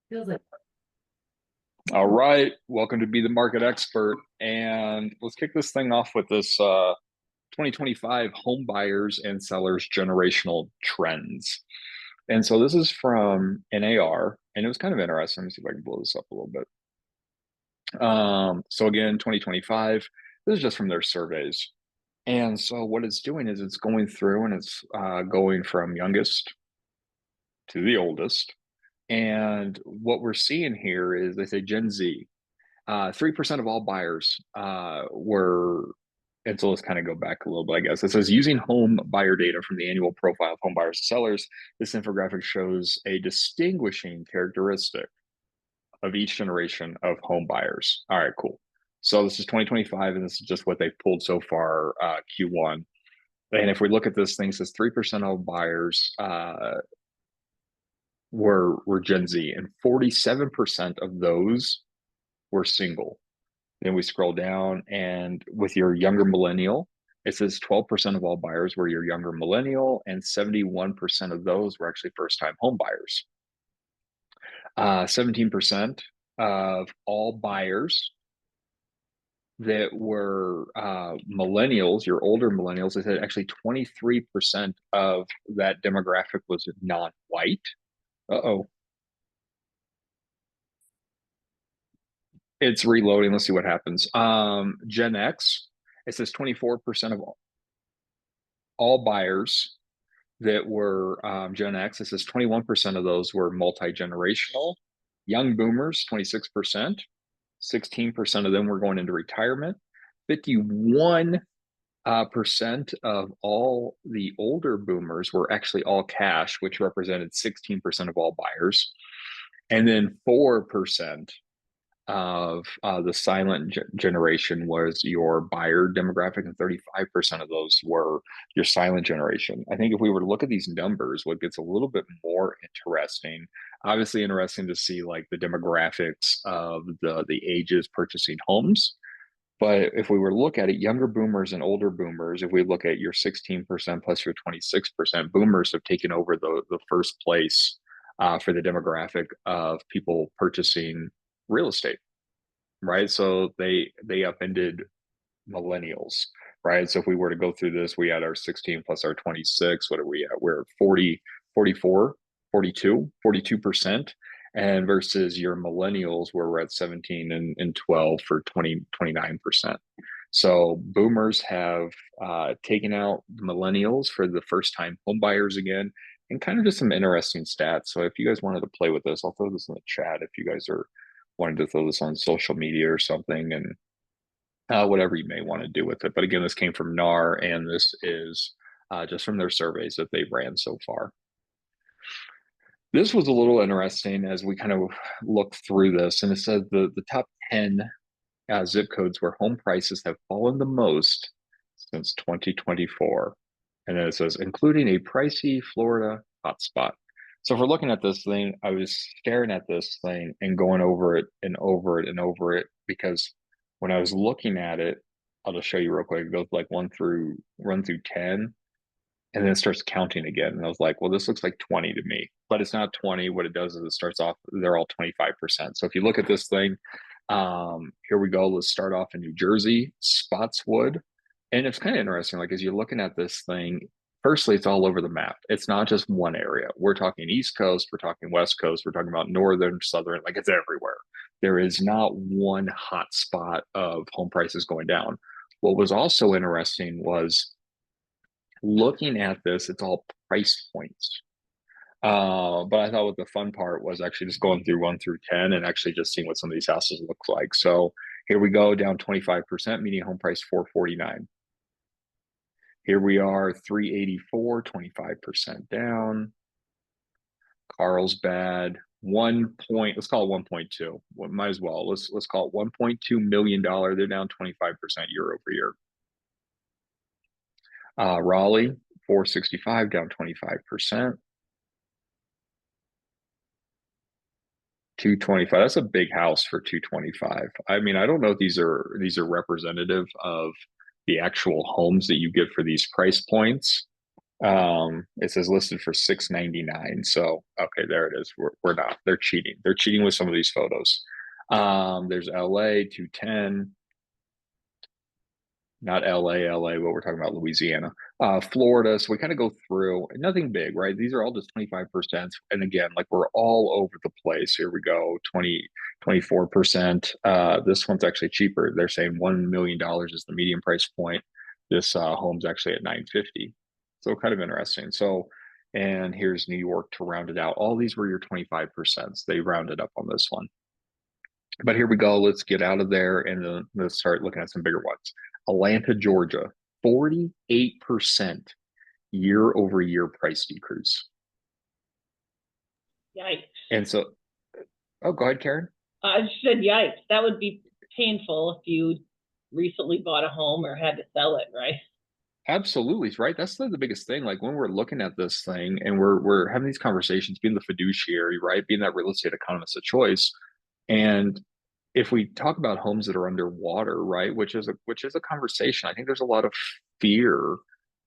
Feels like All right, welcome to Be the Market Expert. And let's kick this thing off with this 2025 home buyers and sellers generational trends. And so this is from NAR, and it was kind of interesting. Let me see if I can blow this up a little bit. So again, 2025, this is just from their surveys. And so what it's doing is it's going through and it's going from youngest to the oldest. And what we're seeing here is they say Gen Z. 3% of all buyers were, and so let's kind of go back a little bit, I guess. It says using home buyer data from the annual profile of home buyers and sellers, this infographic shows a distinguishing characteristic of each generation of home buyers. All right, cool. So this is 2025, and this is just what they've pulled so far, Q1. And if we look at this thing, it says 3% of buyers were Gen Z, and 47% of those were single. Then we scroll down, and with your younger millennial, it says 12% of all buyers were your younger millennial, and 71% of those were actually first time home buyers. 17% of all buyers that were millennials, your older millennials, they said actually 23% of that demographic was non white. Uh oh, it's reloading. Let's see what happens. Gen X, it says 24% of all buyers that were Gen X. It says 21% of those were multi generational. Young boomers, 26%. 16% of them were going into retirement. 51% percent of all the older boomers were actually all cash, which represented 16% of all buyers. And then 4% of the silent generation was your buyer demographic, and 35% of those were your silent generation. I think if we were to look at these numbers, what gets a little bit more interesting, obviously interesting to see like the demographics of the ages purchasing homes. But if we were to look at it, younger boomers and older boomers, if we look at your 16% plus your 26%, boomers have taken over the first place for the demographic of people purchasing real estate, right? So they upended millennials, right? So if we were to go through this, we had our 16 plus our 26. What are we at? We're at 40, 44, 42%. And versus your millennials, where we're at 17 and 12 for 29%. So boomers have taken out the millennials for the first time home buyers again, and kind of just some interesting stats. So if you guys wanted to play with this, I'll throw this in the chat if you guys are wanting to throw this on social media or something, and whatever you may want to do with it. But again, this came from NAR, and this is just from their surveys that they've ran so far. This was a little interesting as we kind of looked through this, and it said the top 10 zip codes where home prices have fallen the most since 2024. And then it says, including a pricey Florida hotspot. So if we're looking at this thing, I was staring at this thing and going over it and over it and over it because when I was looking at it, I'll just show you real quick. It goes like one through 10, and then it starts counting again. And I was like, well, this looks like 20 to me, but it's not 20. What it does is it starts off, they're all 25%. So if you look at this thing, here we go. Let's start off in New Jersey, Spotswood. And it's kind of interesting. Like, as you're looking at this thing, firstly, it's all over the map. It's not just one area. We're talking East Coast, we're talking West Coast, we're talking about Northern, Southern, like it's everywhere. There is not one hot spot of home prices going down. What was also interesting was looking at this, it's all price points. But I thought what the fun part was actually just going through 1 through 10 and actually just seeing what some of these houses look like. So here we go, down 25%, median home price 449. Here we are, 384, 25% down. Carlsbad, 1 point, let's call it 1.2. Well, might as well. Let's call it $1.2 million. They're down 25% year over year. Raleigh, 465, down 25%. 225. That's a big house for 225. I mean, I don't know if these are representative of the actual homes that you get for these price points. It says listed for 699. So okay, there it is. We're not. They're cheating. They're cheating with some of these photos. There's LA 210, not LA, but we're talking about Louisiana, Florida. So we kind of go through nothing big, right? These are all just 25%. And again, like we're all over the place. Here we go, 24%. This one's actually cheaper. They're saying $1 million is the median price point. This home's actually at 950. So kind of interesting. So, and here's New York to round it out. All these were your 25%. They rounded up on this one. But here we go. Let's get out of there and then let's start looking at some bigger ones. Atlanta, Georgia, 48% year over year price decrease. Yikes. And so, oh, go ahead, Karen. I just said yikes. That would be painful if you recently bought a home or had to sell it, right? Absolutely, right. That's the biggest thing. Like when we're looking at this thing and we're having these conversations, being the fiduciary, right? Being that real estate economist of choice. And if we talk about homes that are underwater, right, which is a conversation, I think there's a lot of fear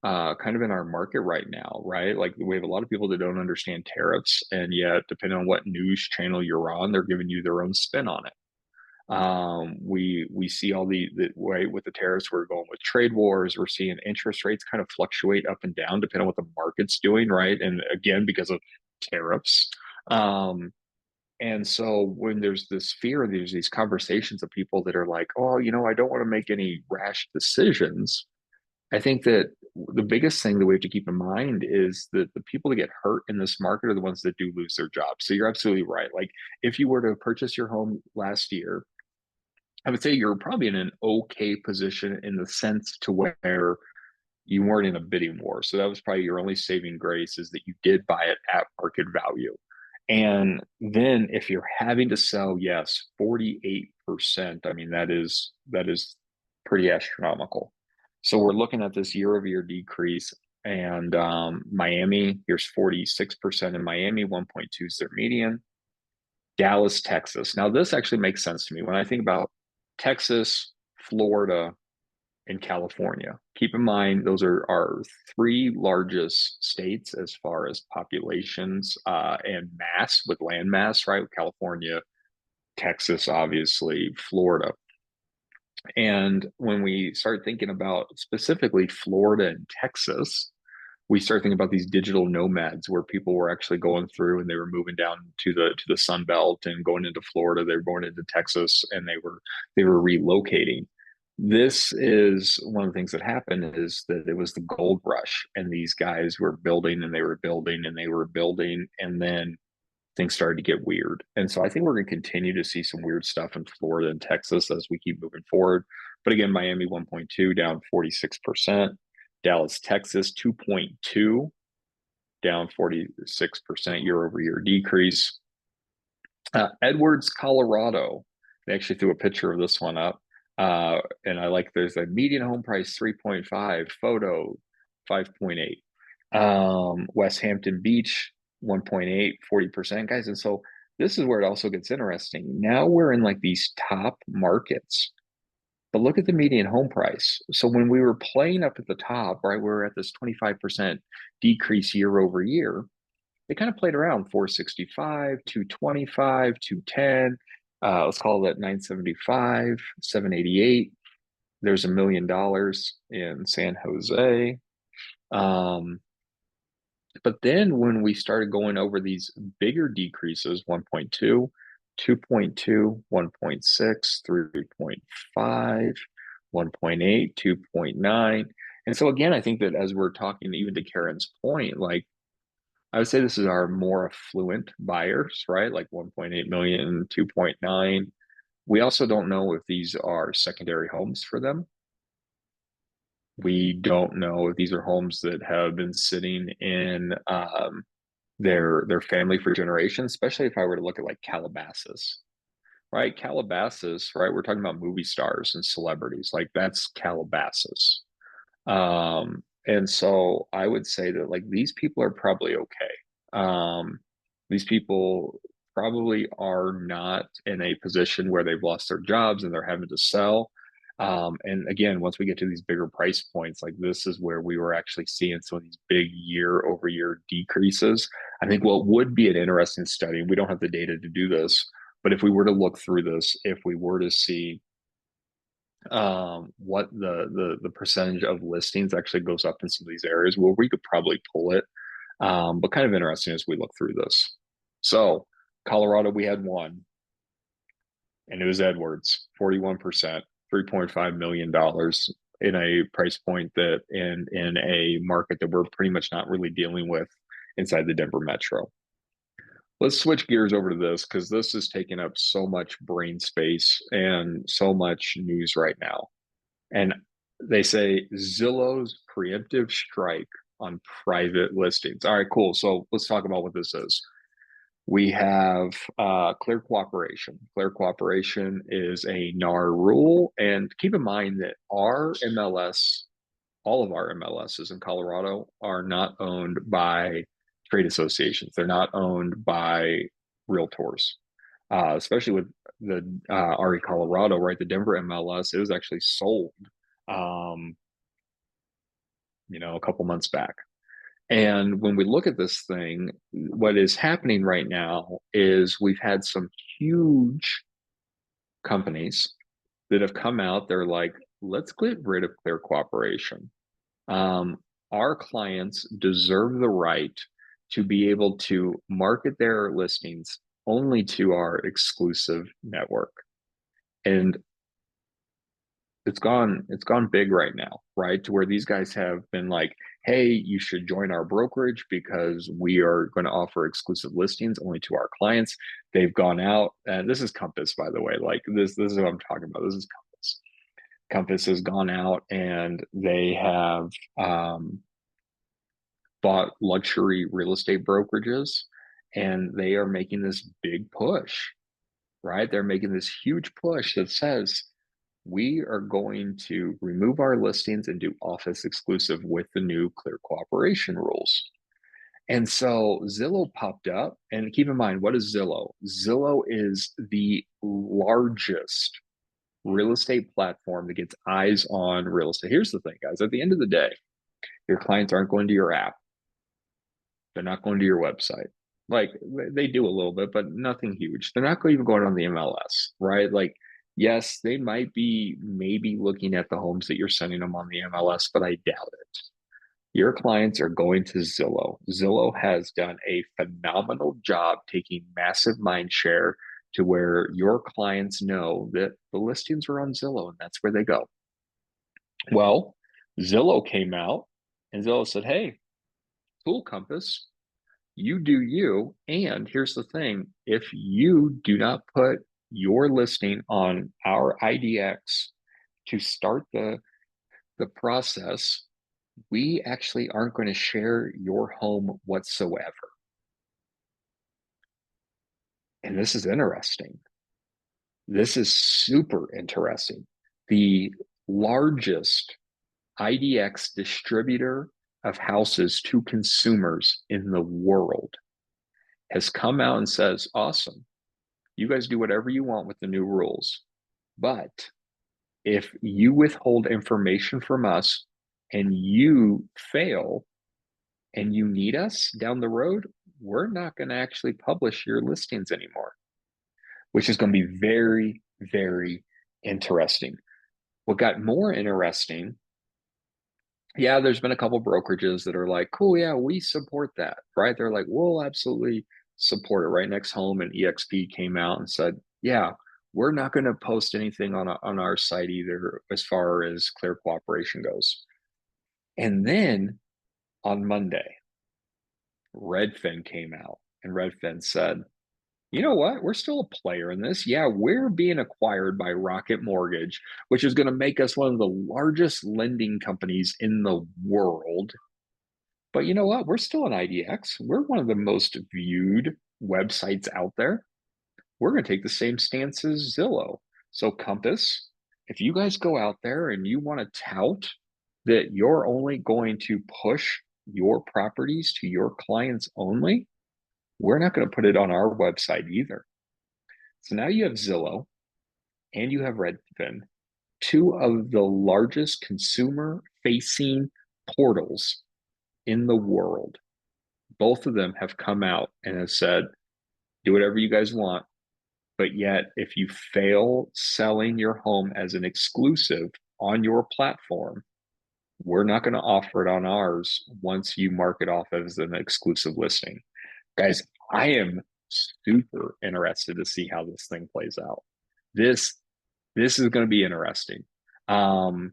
kind of in our market right now, right? Like we have a lot of people that don't understand tariffs, and yet depending on what news channel you're on, they're giving you their own spin on it. We see all the right with the tariffs. We're going with trade wars. We're seeing interest rates kind of fluctuate up and down depending on what the market's doing, right? And again, because of tariffs. And so when there's this fear, there's these conversations of people that are like, oh, I don't want to make any rash decisions. I think that the biggest thing that we have to keep in mind is that the people that get hurt in this market are the ones that do lose their jobs. So you're absolutely right. Like if you were to purchase your home last year, I would say you're probably in an okay position in the sense to where you weren't in a bidding war. So that was probably your only saving grace is that you did buy it at market value. And then if you're having to sell, yes, 48%, I mean, that is pretty astronomical. So we're looking at this year over year decrease. And Miami, here's 46% in Miami, 1.2 is their median. Dallas, Texas. Now, this actually makes sense to me when I think about Texas, Florida, and California. Keep in mind, those are our three largest states as far as populations and mass with land mass, right? California, Texas, obviously, Florida. And when we start thinking about specifically Florida and Texas, we start thinking about these digital nomads where people were actually going through and they were moving down to the Sun Belt and going into Florida, they were going into Texas, and they were relocating. This is one of the things that happened is that it was the gold rush, and these guys were building and they were building and they were building, and then things started to get weird. And so I think we're going to continue to see some weird stuff in Florida and Texas as we keep moving forward. But again, Miami 1.2 down 46%. Dallas, Texas 2.2 down 46% year over year decrease. Edwards, Colorado. They actually threw a picture of this one up. And I like there's a median home price 3.5, photo 5.8. West Hampton Beach 1.8, 40%, guys. And so this is where it also gets interesting. Now we're in like these top markets, but look at the median home price. So when we were playing up at the top, right, we were at this 25% decrease year over year. They kind of played around 465, 225, 210. Let's call it 975, 788. There's $1 million in San Jose. But then when we started going over these bigger decreases, 1.2, 2.2, 1.6, 3.5, 1.8, 2.9. And so again, I think that as we're talking even to Karen's point, like I would say this is our more affluent buyers, right? Like 1.8 million, 2.9. We also don't know if these are secondary homes for them. We don't know if these are homes that have been sitting in their family for generations, especially if I were to look at like Calabasas, right? Calabasas, right? We're talking about movie stars and celebrities. Like that's Calabasas. And so I would say that like these people are probably okay. These people probably are not in a position where they've lost their jobs and they're having to sell. And again, once we get to these bigger price points, like this is where we were actually seeing some of these big year over year decreases. I think what would be an interesting study, we don't have the data to do this, but if we were to look through this, if we were to see what the percentage of listings actually goes up in some of these areas, well, we could probably pull it. But kind of interesting as we look through this. So Colorado, we had one, and it was Edwards, 41%, $3.5 million in a price point that in a market that we're pretty much not really dealing with inside the Denver metro. Let's switch gears over to this because this is taking up so much brain space and so much news right now. And they say Zillow's preemptive strike on private listings. All right, cool. So let's talk about what this is. We have clear cooperation. Clear cooperation is a NAR rule. And keep in mind that our MLS, all of our MLSs in Colorado are not owned by trade associations. They're not owned by realtors, especially with the RE Colorado, right? The Denver MLS, it was actually sold, um, a couple months back. And when we look at this thing, what is happening right now is we've had some huge companies that have come out. They're like, let's get rid of clear cooperation. Our clients deserve the right to be able to market their listings only to our exclusive network. And it's gone big right now, right? To where these guys have been like, hey, you should join our brokerage because we are going to offer exclusive listings only to our clients. They've gone out, and this is Compass, by the way. Like this is what I'm talking about. This is Compass. Compass has gone out and they have bought luxury real estate brokerages, and they are making this big push, right? They're making this huge push that says we are going to remove our listings and do office exclusive with the new clear cooperation rules. And so Zillow popped up. And keep in mind, what is Zillow? Zillow is the largest real estate platform that gets eyes on real estate. Here's the thing, guys. At the end of the day, your clients aren't going to your app. They're not going to your website. Like they do a little bit, but nothing huge. They're not even going on the MLS, right? Like, yes, they might be maybe looking at the homes that you're sending them on the MLS, but I doubt it. Your clients are going to Zillow. Zillow has done a phenomenal job taking massive mind share to where your clients know that the listings are on Zillow and that's where they go. Well, Zillow came out and Zillow said, hey, cool, Compass, you do you. And here's the thing, if you do not put your listing on our IDX to start the process, we actually aren't going to share your home whatsoever. And this is interesting. This is super interesting. The largest IDX distributor of houses to consumers in the world has come out and says, awesome, you guys do whatever you want with the new rules. But if you withhold information from us and you fail and you need us down the road, we're not going to actually publish your listings anymore, which is going to be very, very interesting. What got more interesting, yeah, there's been a couple brokerages that are like, cool, yeah, we support that, right? They're like, we'll absolutely support it. Right? Next Home and EXP came out and said, yeah, we're not going to post anything on our site either as far as clear cooperation goes. And then on Monday, Redfin came out and Redfin said, you know what? We're still a player in this. Yeah, we're being acquired by Rocket Mortgage, which is going to make us one of the largest lending companies in the world. But you know what? We're still an IDX. We're one of the most viewed websites out there. We're going to take the same stance as Zillow. So, Compass, if you guys go out there and you want to tout that you're only going to push your properties to your clients only, we're not going to put it on our website either. So now you have Zillow and you have Redfin two of the largest consumer facing portals in the world, both of them have come out and have said, do whatever you guys want. But yet, if you fail selling your home as an exclusive on your platform, we're not going to offer it on ours once you mark it off as an exclusive listing. Guys, I am super interested to see how this thing plays out. This this is going to be interesting. Um,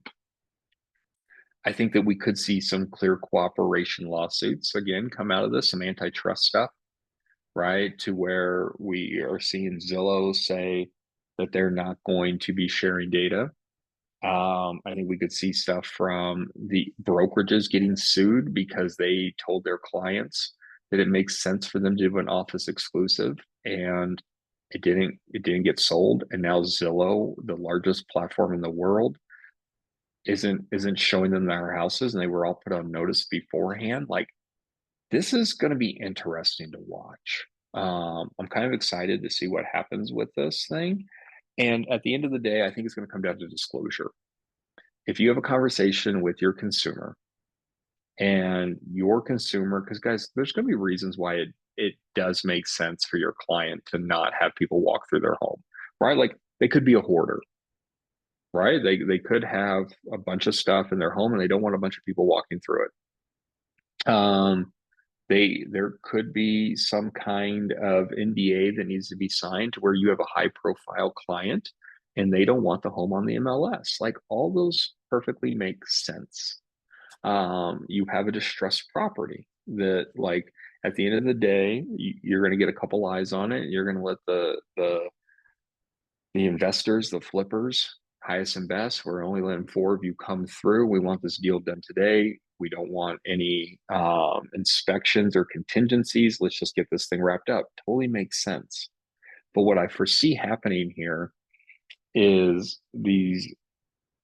I think that we could see some clear cooperation lawsuits again come out of this, some antitrust stuff, right? To where we are seeing Zillow say that they're not going to be sharing data. I think we could see stuff from the brokerages getting sued because they told their clients that it makes sense for them to do an office exclusive, and it didn't get sold. And now Zillow, the largest platform in the world, isn't showing them their houses, and they were all put on notice beforehand. Like, this is going to be interesting to watch. I'm kind of excited to see what happens with this thing. And at the end of the day, I think it's going to come down to disclosure. If you have a conversation with your consumer, and your consumer, because guys, there's going to be reasons why it does make sense for your client to not have people walk through their home, right? Like, they could be a hoarder, right? They could have a bunch of stuff in their home and they don't want a bunch of people walking through it. There could be some kind of NDA that needs to be signed to where you have a high profile client and they don't want the home on the MLS. Like, all those perfectly make sense. You have a distressed property that, like, at the end of the day, you're going to get a couple eyes on it. You're going to let the investors, the flippers, highest and best. We're only letting four of you come through. We want this deal done today. We don't want any inspections or contingencies. Let's just get this thing wrapped up. Totally makes sense. But what I foresee happening here is these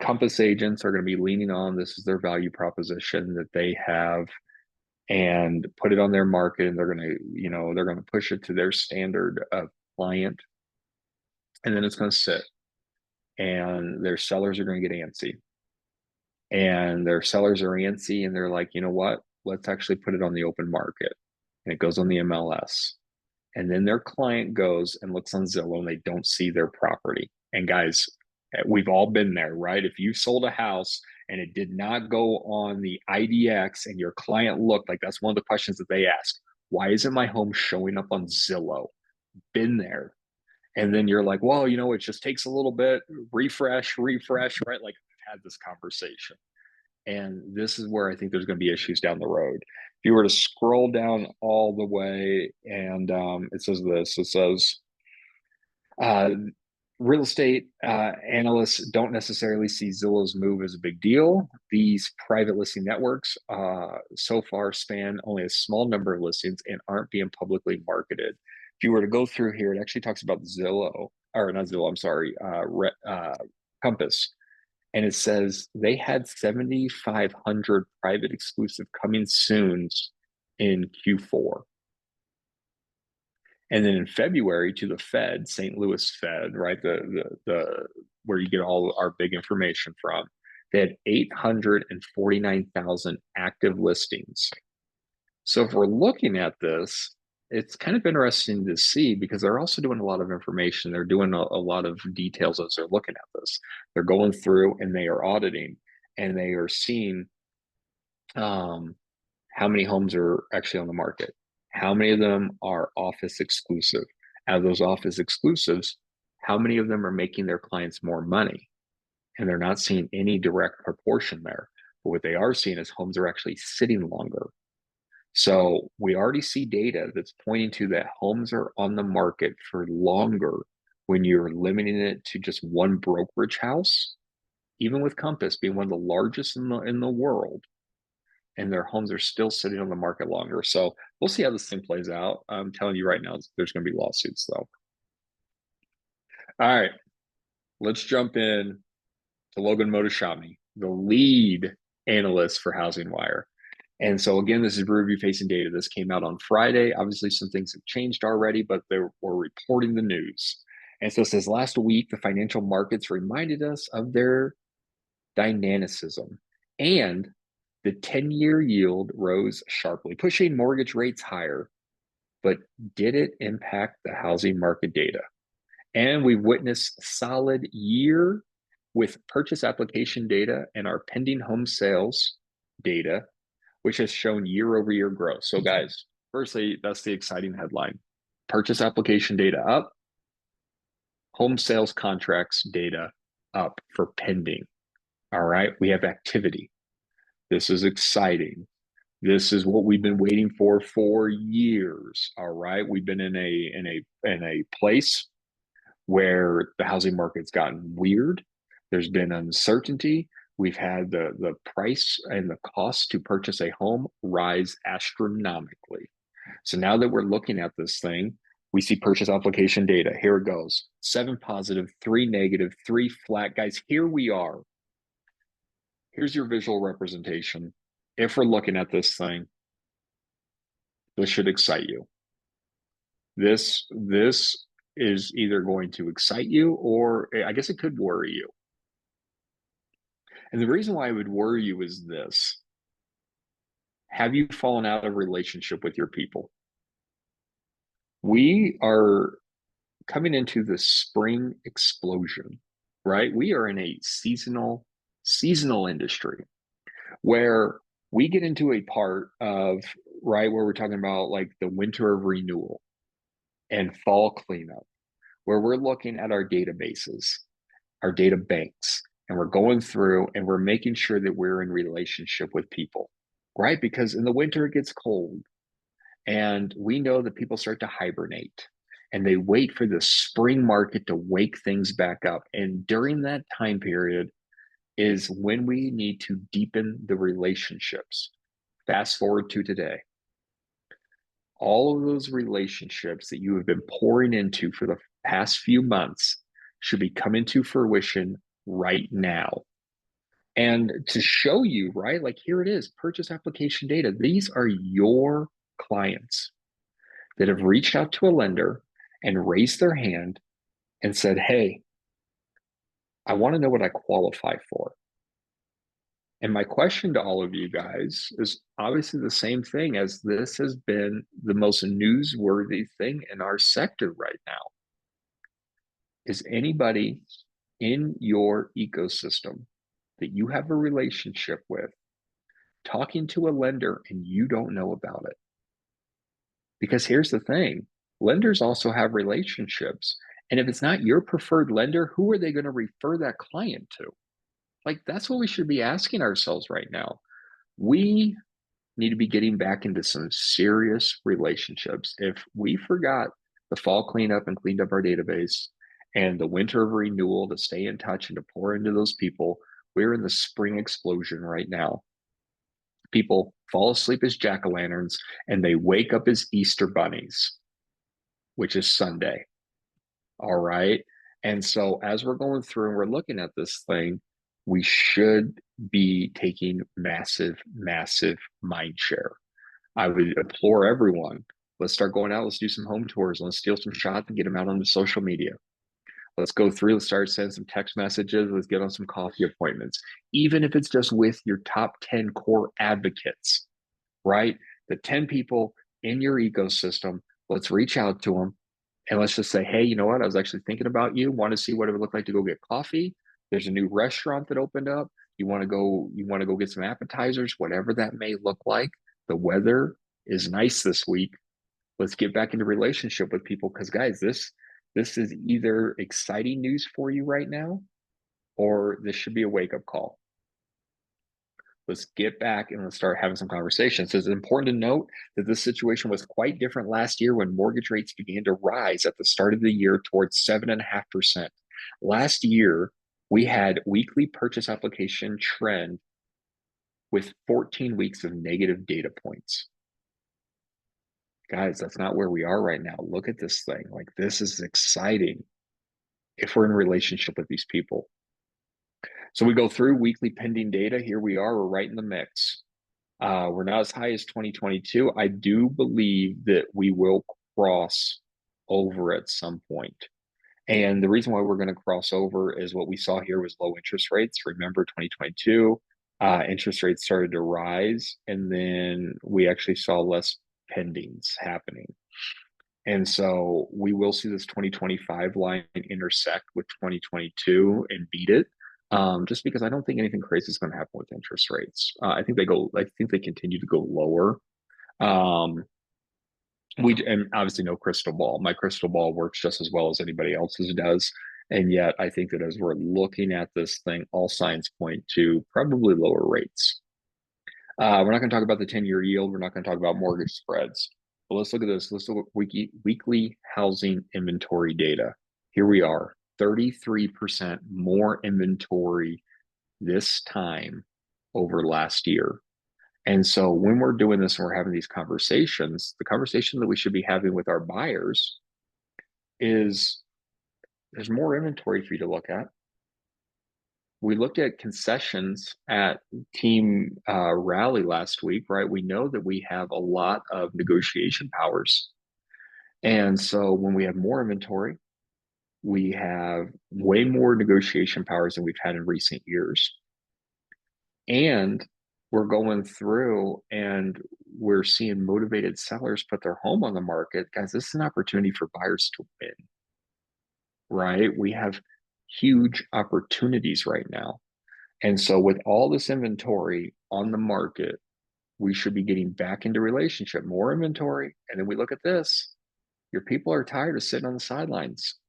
Compass agents are going to be leaning on this is their value proposition that they have, and put it on their market, and they're going to push it to their standard of client, and then it's going to sit, and their sellers are going to get antsy, and their sellers are antsy, and they're like, you know what, let's actually put it on the open market, and it goes on the MLS, and then their client goes and looks on Zillow and they don't see their property. And guys, we've all been there, right? If you sold a house and it did not go on the IDX and your client looked, like, that's one of the questions that they ask. Why isn't my home showing up on Zillow? Been there. And then you're like, well, it just takes a little bit, refresh, right? Like, I've had this conversation. And this is where I think there's going to be issues down the road. If you were to scroll down all the way, and it says this, it says, uh, real estate analysts don't necessarily see Zillow's move as a big deal. These private listing networks so far span only a small number of listings and aren't being publicly marketed. If you were to go through here, it actually talks about Zillow, or not Zillow, I'm sorry, Compass. And it says they had 7,500 private exclusive coming soon in Q4. And then in February, to the Fed, St. Louis Fed, right, the where you get all our big information from, they had 849,000 active listings. So if we're looking at this, it's kind of interesting to see, because they're also doing a lot of information. They're doing a lot of details as they're looking at this. They're going through and they are auditing, and they are seeing how many homes are actually on the market. How many of them are office exclusive? Out of those office exclusives, how many of them are making their clients more money? And they're not seeing any direct proportion there. But what they are seeing is homes are actually sitting longer. So we already see data that's pointing to that homes are on the market for longer when you're limiting it to just one brokerage house, even with Compass being one of the largest in the world, and their homes are still sitting on the market longer. So we'll see how this thing plays out. I'm telling you right now, there's going to be lawsuits though. All right, let's jump in to Logan Motoshami, the lead analyst for Housing Wire. And so again, this is review facing data. This came out on Friday. Obviously, some things have changed already, but they were reporting the news. And so it says last week, the financial markets reminded us of their dynamicism, and the 10-year yield rose sharply, pushing mortgage rates higher. But did it impact the housing market data? And we've witnessed solid year with purchase application data and our pending home sales data, which has shown year over year growth. So, guys, firstly, that's the exciting headline. Purchase application data up, home sales contracts data up for pending. All right, we have activity. This is exciting. This is what we've been waiting for years. All right, we've been in a place where the housing market's gotten weird. There's been uncertainty. We've had the price and the cost to purchase a home rise astronomically. So now that we're looking at this thing, we see purchase application data. Here it goes. 7 positive, 3 negative, 3 flat. Guys, here we are. Here's your visual representation. If we're looking at this thing, this should excite you. This is either going to excite you, or I guess it could worry you. And the reason why it would worry you is this. Have you fallen out of relationship with your people? We are coming into the spring explosion, right? We are in a seasonal industry where we get into a part of, right, where we're talking about like the winter of renewal and fall cleanup, where we're looking at our databases, our data banks, and we're going through and we're making sure that we're in relationship with people, right? Because in the winter it gets cold, and we know that people start to hibernate and they wait for the spring market to wake things back up. And during that time period is when we need to deepen the relationships. Fast forward to today. All of those relationships that you have been pouring into for the past few months should be coming to fruition right now. And to show you, right, like here it is, purchase application data. These are your clients that have reached out to a lender and raised their hand and said, hey, I want to know what I qualify for. And my question to all of you guys is obviously the same thing, as this has been the most newsworthy thing in our sector right now. Is anybody in your ecosystem that you have a relationship with talking to a lender and you don't know about it? Because here's the thing, lenders also have relationships. And if it's not your preferred lender, who are they going to refer that client to? Like, that's what we should be asking ourselves right now. We need to be getting back into some serious relationships. If we forgot the fall cleanup and cleaned up our database and the winter of renewal to stay in touch and to pour into those people, we're in the spring explosion right now. People fall asleep as jack-o'-lanterns and they wake up as Easter bunnies, which is Sunday. All right. And so as we're going through and we're looking at this thing, we should be taking massive mind share. I would implore everyone, let's start going out. Let's do some home tours. Let's steal some shots and get them out on the social media. Let's go through, let's start sending some text messages. Let's get on some coffee appointments, even if it's just with your top 10 core advocates, right? The 10 people in your ecosystem, let's reach out to them. And let's just say, hey, you know what? I was actually thinking about you. Want to see what it would look like to go get coffee. There's a new restaurant that opened up. You want to go get some appetizers, whatever that may look like. The weather is nice this week. Let's get back into relationship with people, because guys, this is either exciting news for you right now, or this should be a wake-up call. Let's get back and let's start having some conversations. It's important to note that this situation was quite different last year when mortgage rates began to rise at the start of the year towards 7.5%. Last year, we had weekly purchase application trend with 14 weeks of negative data points. Guys, that's not where we are right now. Look at this thing. Like, this is exciting if we're in relationship with these people. So we go through weekly pending data. Here we are. We're right in the mix. We're not as high as 2022. I do believe that we will cross over at some point. And the reason why we're going to cross over is what we saw here was low interest rates. Remember 2022, interest rates started to rise, and then we actually saw less pendings happening. And so we will see this 2025 line intersect with 2022 and beat it. Just because I don't think anything crazy is going to happen with interest rates. I think they continue to go lower. Um, and obviously no crystal ball. My crystal ball works just as well as anybody else's does. And yet I think that as we're looking at this thing, all signs point to probably lower rates. We're not going to talk about the 10-year yield. We're not going to talk about mortgage spreads. But let's look at this. Let's look at weekly housing inventory data. Here we are, 33% more inventory this time over last year. And so when we're doing this and we're having these conversations, the conversation that we should be having with our buyers is there's more inventory for you to look at. We looked at concessions at team rally last week, right? We know that we have a lot of negotiation powers. And so when we have more inventory, we have way more negotiation powers than we've had in recent years. And we're going through and we're seeing motivated sellers put their home on the market. Guys, this is an opportunity for buyers to win, right? We have huge opportunities right now. And so with all this inventory on the market, we should be getting back into relationship, more inventory. And then we look at this. Your people are tired of sitting on the sidelines.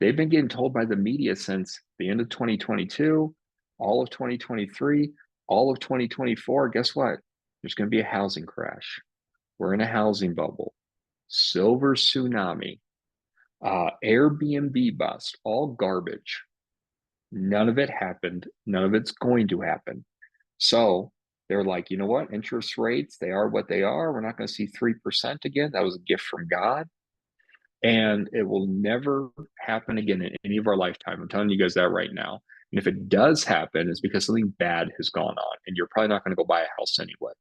They've been getting told by the media since the end of 2022, all of 2023, all of 2024. Guess what? There's going to be a housing crash. We're in a housing bubble, silver tsunami, Airbnb bust, all garbage. None of it happened. None of it's going to happen. So they're like, you know what? Interest rates, they are what they are. We're not going to see 3% again. That was a gift from God. And it will never happen again in any of our lifetime. I'm telling you guys that right now. And if it does happen, it's because something bad has gone on, and you're probably not going to go buy a house anyway.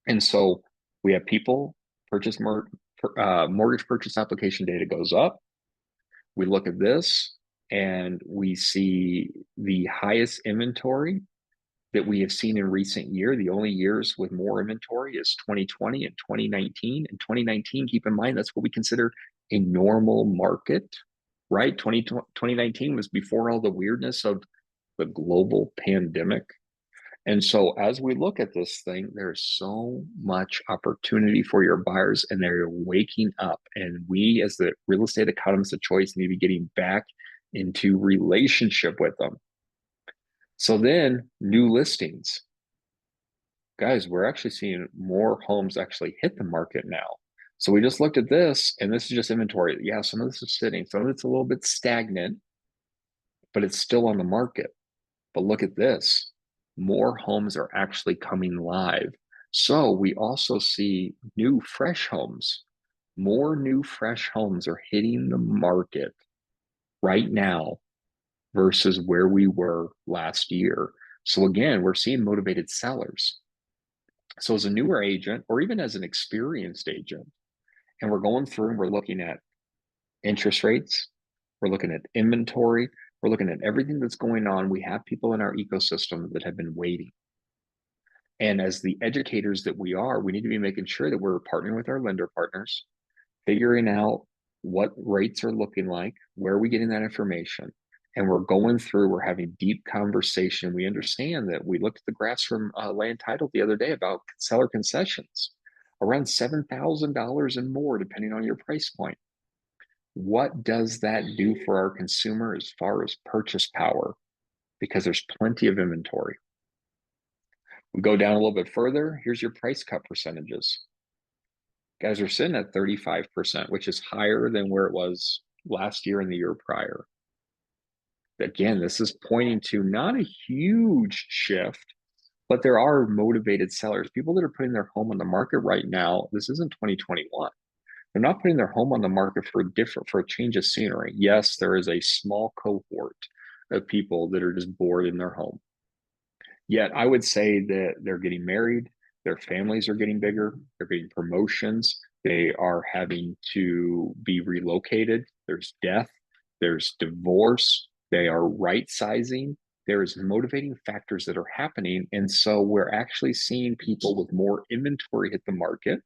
And so we have people mortgage purchase application data goes up. We look at this and we see the highest inventory that we have seen in recent year. The only years with more inventory is 2020 and 2019. And 2019, keep in mind, that's what we consider a normal market, right? 2019 was before all the weirdness of the global pandemic. And so as we look at this thing, there's so much opportunity for your buyers, and they're waking up. And we, as the real estate economists of choice, need to be getting back into relationship with them. So then new listings. Guys, we're actually seeing more homes actually hit the market now. So we just looked at this, and this is just inventory. Yeah, some of this is sitting, some of it's a little bit stagnant, but it's still on the market. But look at this. More homes are actually coming live. So we also see new fresh homes. More new fresh homes are hitting the market right now versus where we were last year. So again, we're seeing motivated sellers. So as a newer agent, or even as an experienced agent, and we're going through and we're looking at interest rates, we're looking at inventory, we're looking at everything that's going on. We have people in our ecosystem that have been waiting. And as the educators that we are, we need to be making sure that we're partnering with our lender partners, figuring out what rates are looking like, where are we getting that information? And we're going through, we're having deep conversation. We understand that we looked at the graphs from Land Title the other day about seller concessions, around $7,000 and more, depending on your price point. What does that do for our consumer as far as purchase power? Because there's plenty of inventory. We go down a little bit further. Here's your price cut percentages. Guys are sitting at 35%, which is higher than where it was last year and the year prior. Again, this is pointing to not a huge shift, but there are motivated sellers, people that are putting their home on the market right now. This isn't 2021. They're not putting their home on the market for a change of scenery. Yes, there is a small cohort of people that are just bored in their home. Yet I would say that they're getting married, their families are getting bigger, they're getting promotions, they are having to be relocated, there's death. there's divorce, they are right sizing, there is motivating factors that are happening. And so we're actually seeing people with more inventory hit the market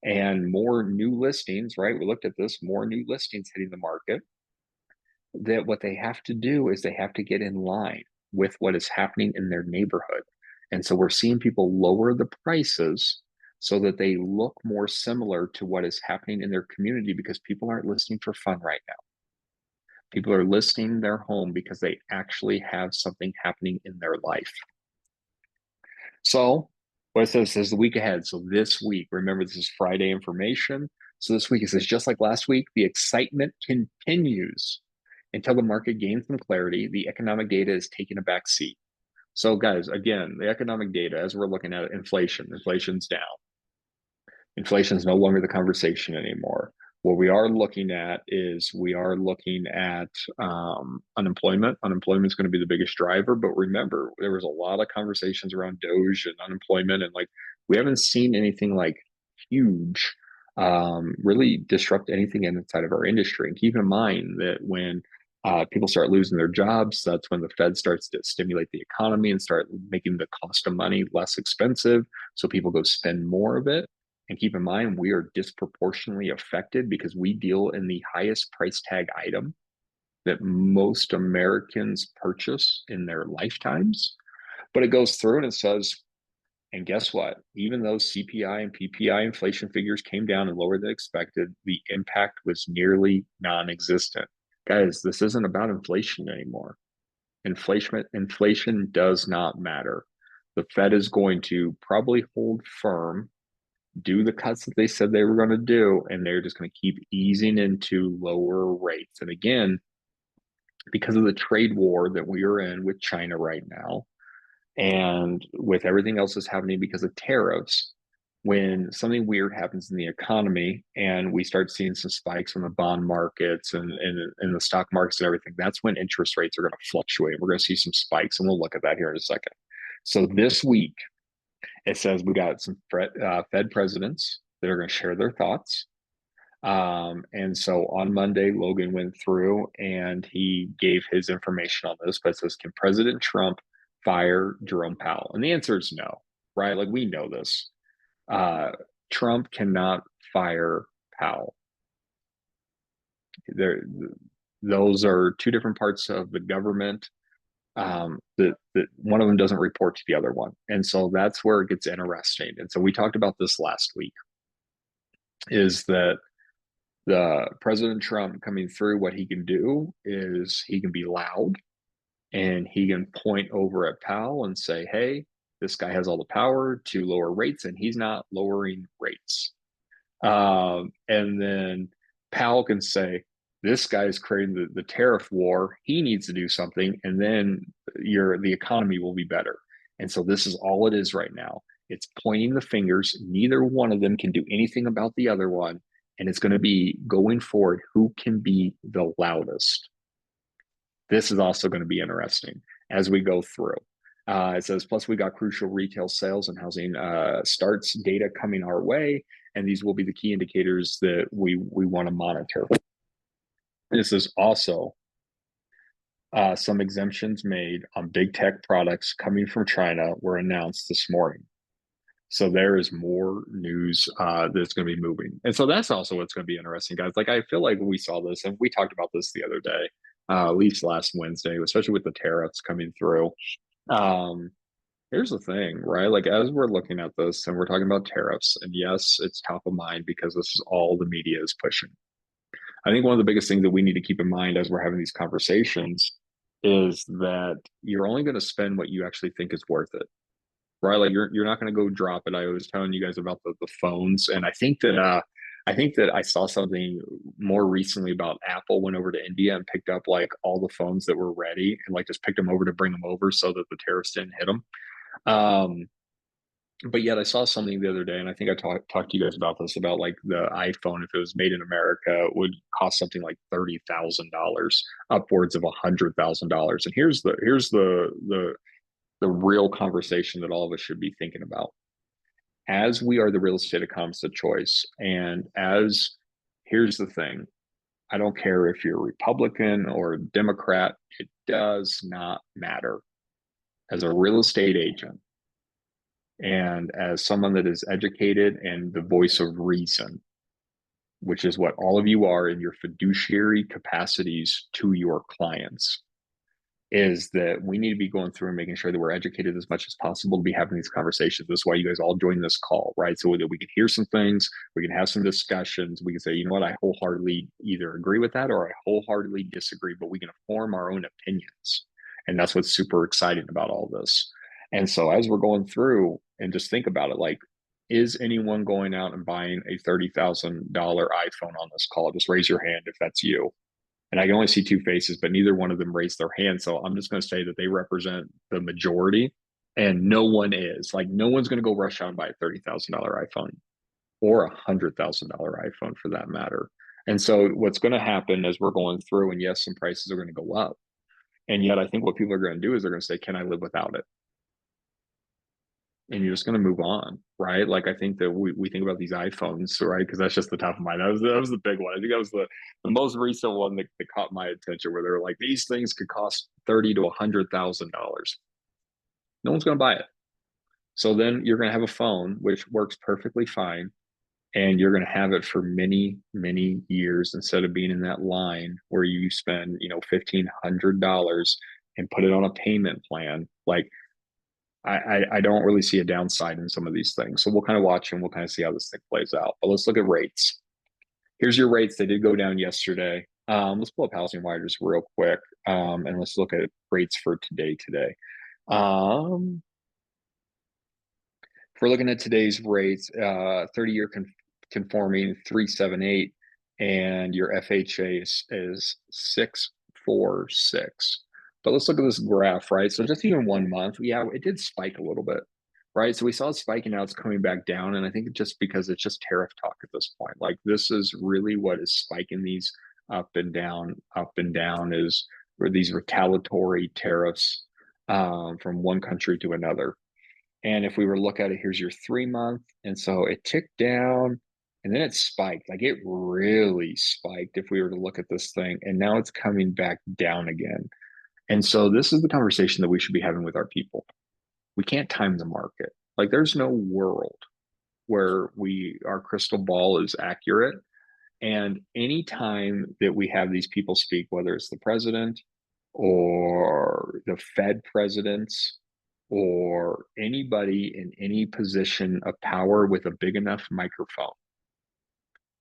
and more new listings, right? We looked at this, more new listings hitting the market. That what they have to do is they have to get in line with what is happening in their neighborhood. And so we're seeing people lower the prices so that they look more similar to what is happening in their community, because people aren't listing for fun right now. People are listing their home because they actually have something happening in their life. So what it says is the week ahead. So this week, remember, this is Friday information. So this week, it says, just like last week, the excitement continues until the market gains some clarity. The economic data is taking a back seat. So guys, again, the economic data, as we're looking at it, inflation's down. Inflation is no longer the conversation anymore. What we are looking at is unemployment. Unemployment is going to be the biggest driver. But remember, there was a lot of conversations around Doge and unemployment, and like we haven't seen anything like huge really disrupt anything inside of our industry. And keep in mind that when people start losing their jobs, that's when the Fed starts to stimulate the economy and start making the cost of money less expensive. So people go spend more of it. And keep in mind, we are disproportionately affected because we deal in the highest price tag item that most Americans purchase in their lifetimes. But it goes through and it says, and guess what? Even though CPI and PPI inflation figures came down and lower than expected, the impact was nearly non-existent. Guys, this isn't about inflation anymore. Inflation does not matter. The Fed is going to probably hold firm, do the cuts that they said they were going to do, and they're just going to keep easing into lower rates. And again, because of the trade war that we are in with China right now, and with everything else that's happening because of tariffs, when something weird happens in the economy and we start seeing some spikes in the bond markets and the stock markets and everything, that's when interest rates are going to fluctuate. We're going to see some spikes, and we'll look at that here in a second. So this week, it says we got some Fed presidents that are going to share their thoughts. And so on Monday, Logan went through and he gave his information on this, but it says, can President Trump fire Jerome Powell? And the answer is no, right? Like we know this. Trump cannot fire Powell. Those are two different parts of the government. That one of them doesn't report to the other one. And so that's where it gets interesting. And so we talked about this last week, is that the President Trump coming through, what he can do is he can be loud and he can point over at Powell and say, hey, this guy has all the power to lower rates, and he's not lowering rates. And then Powell can say, this guy is creating the tariff war. He needs to do something, and then the economy will be better. And so this is all it is right now. It's pointing the fingers. Neither one of them can do anything about the other one. And it's going to be going forward who can be the loudest. This is also going to be interesting as we go through. It says, plus we got crucial retail sales and housing starts data coming our way, and these will be the key indicators that we want to monitor. This is also some exemptions made on big tech products coming from China were announced this morning. So there is more news that's going to be moving. And so that's also what's going to be interesting, guys. Like, I feel like we saw this and we talked about this the other day, at least last Wednesday, especially with the tariffs coming through. Here's the thing, right? Like, as we're looking at this and we're talking about tariffs, and yes, it's top of mind because this is all the media is pushing. I think one of the biggest things that we need to keep in mind as we're having these conversations is that you're only going to spend what you actually think is worth it, right? Like you're not going to go drop it. I was telling you guys about the phones, and I think that I saw something more recently about Apple went over to India and picked up like all the phones that were ready and like just picked them over to bring them over so that the tariffs didn't hit them. But yet I saw something the other day, and I think I talked to you guys about this, about like the iPhone, if it was made in America, would cost something like $30,000, upwards of $100,000. And here's the real conversation that all of us should be thinking about. As we are the real estate economists of choice, and as here's the thing, I don't care if you're a Republican or a Democrat, it does not matter. As a real estate agent and as someone that is educated and the voice of reason, which is what all of you are in your fiduciary capacities to your clients, is that we need to be going through and making sure that we're educated as much as possible to be having these conversations. That's why you guys all join this call, right? So that we can hear some things, we can have some discussions, we can say, you know what, I wholeheartedly either agree with that or I wholeheartedly disagree, but we can form our own opinions. And that's what's super exciting about all this. And so as we're going through and just think about it, like, is anyone going out and buying a $30,000 iPhone on this call? Just raise your hand if that's you. And I can only see two faces, but neither one of them raised their hand. So I'm just going to say that they represent the majority, and no one is. Like, no one's going to go rush out and buy a $30,000 iPhone or $100,000 iPhone for that matter. And so what's going to happen as we're going through, and yes, some prices are going to go up. And yet I think what people are going to do is they're going to say, can I live without it? And you're just going to move on, right? Like, I think that we think about these iPhones, right? Because that's just the top of mind. That was the big one. I think that was the most recent one that caught my attention, where they're like, these things could cost $30,000 to $100,000. No one's going to buy it. So then you're going to have a phone which works perfectly fine, and you're going to have it for many, many years instead of being in that line where you spend, $1,500 and put it on a payment plan. Like, I don't really see a downside in some of these things. So we'll kind of watch and we'll kind of see how this thing plays out. But let's look at rates. Here's your rates. They did go down yesterday. Let's pull up Housing Wire just real quick. And let's look at rates for today. If we're looking at today's rates, 30-year conforming 378, and your FHA is 646. But let's look at this graph, right? So just even 1 month, yeah, it did spike a little bit, right? So we saw it spiking, now it's coming back down. And I think just because it's just tariff talk at this point, like, this is really what is spiking these up and down, is where these retaliatory tariffs from one country to another. And if we were to look at it, here's your 3 month. And so it ticked down and then it spiked. Like, it really spiked if we were to look at this thing. And now it's coming back down again. And so this is the conversation that we should be having with our people. We can't time the market. Like, there's no world where our crystal ball is accurate. And anytime that we have these people speak, whether it's the president or the Fed presidents or anybody in any position of power with a big enough microphone,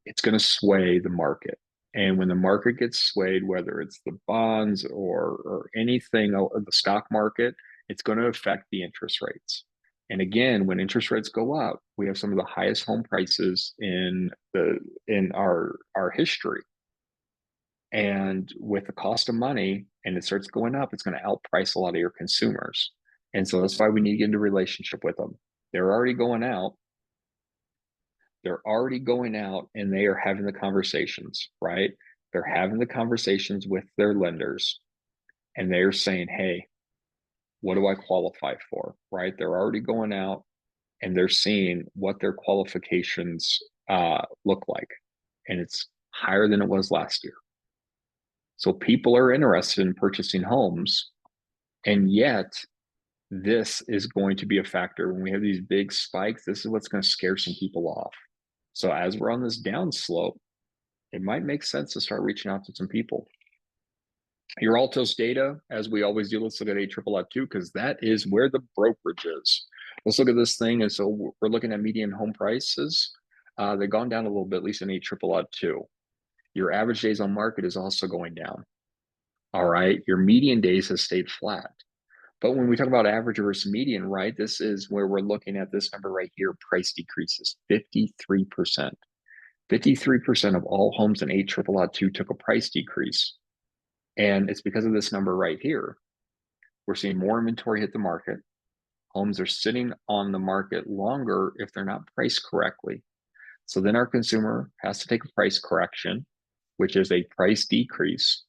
it's going to sway the market. And when the market gets swayed, whether it's the bonds or anything, the stock market, it's going to affect the interest rates. And again, when interest rates go up, we have some of the highest home prices in our history. And with the cost of money, and it starts going up, it's going to outprice a lot of your consumers. And so that's why we need to get into a relationship with them. They're already going out. And they are having the conversations, right? They're having the conversations with their lenders, and they're saying, hey, what do I qualify for, right? They're already going out and they're seeing what their qualifications look like. And it's higher than it was last year. So people are interested in purchasing homes, and yet this is going to be a factor. When we have these big spikes, this is what's going to scare some people off. So as we're on this down slope, it might make sense to start reaching out to some people. Your Altos data, as we always do, let's look at ALLL2, because that is where the brokerage is. Let's look at this thing. And so we're looking at median home prices. They've gone down a little bit, at least in ALLL2. Your average days on market is also going down. All right. Your median days has stayed flat. But when we talk about average versus median, right, this is where we're looking at this number right here, price decreases, 53%. 53% of all homes in ALLL2 took a price decrease. And it's because of this number right here. We're seeing more inventory hit the market. Homes are sitting on the market longer if they're not priced correctly. So then our consumer has to take a price correction, which is a price decrease.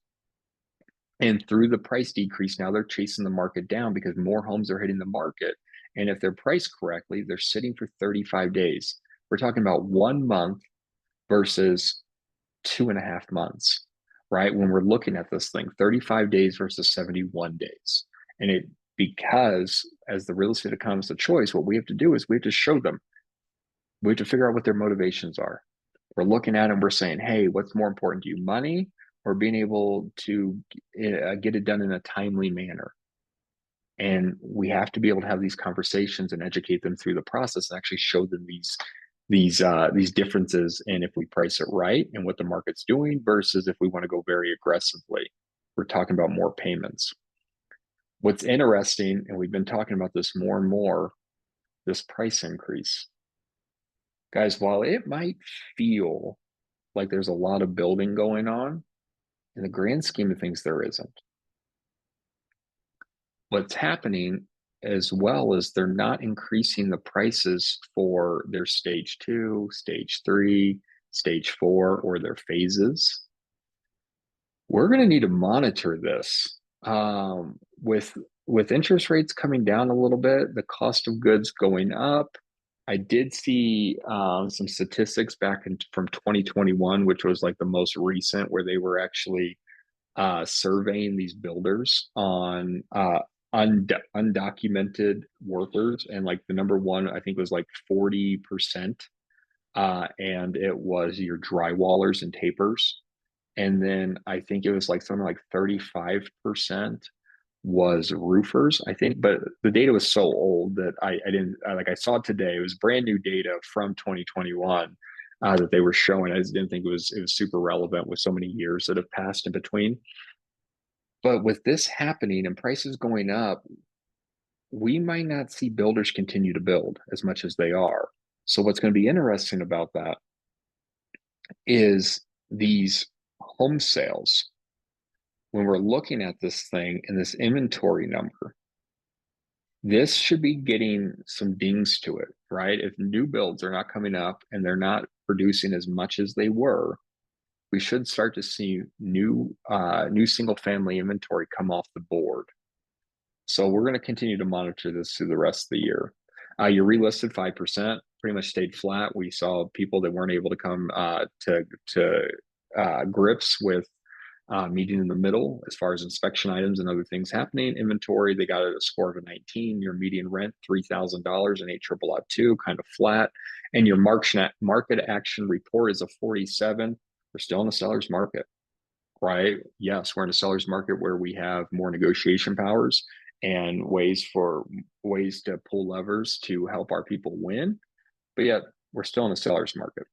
And through the price decrease, now they're chasing the market down because more homes are hitting the market. And if they're priced correctly, they're sitting for 35 days. We're talking about 1 month versus 2.5 months. right? When we're looking at this thing, 35 days versus 71 days. And because as the real estate economist of choice, what we have to do is we have to show them, we have to figure out what their motivations are. We're looking at them, we're saying, hey, what's more important to you, money or being able to get it done in a timely manner? And we have to be able to have these conversations and educate them through the process and actually show them these differences in if we price it right and what the market's doing versus if we want to go very aggressively. We're talking about more payments. What's interesting, and we've been talking about this more and more, this price increase. Guys, while it might feel like there's a lot of building going on, in the grand scheme of things, there isn't. What's happening as well is they're not increasing the prices for their stage 2, stage 3, stage 4, or their phases. We're going to need to monitor this. With interest rates coming down a little bit, the cost of goods going up. I did see some statistics back from 2021, which was like the most recent, where they were actually surveying these builders on undocumented workers, and like the number one, I think, was like 40%, and it was your drywallers and tapers, and then I think it was like something like 35% was roofers, I think, but the data was so old that I didn't like. I saw it today. It was brand new data from 2021 that they were showing. I just didn't think it was super relevant with so many years that have passed in between. But with this happening and prices going up, we might not see builders continue to build as much as they are. So what's going to be interesting about that is these home sales. When we're looking at this thing and this inventory number, this should be getting some dings to it, right? If new builds are not coming up and they're not producing as much as they were, we should start to see new single family inventory come off the board. So we're going to continue to monitor this through the rest of the year. Your relisted 5% pretty much stayed flat. We saw people that weren't able to come to grips with meeting in the middle as far as inspection items and other things happening. Inventory, they got a score of a 19. Your median rent, $3,000, and 8 triple out 2, kind of flat. And your market action report is a 47. We're still in the seller's market, right? Yes, we're in a seller's market where we have more negotiation powers and ways to pull levers to help our people win, but yet we're still in a seller's market.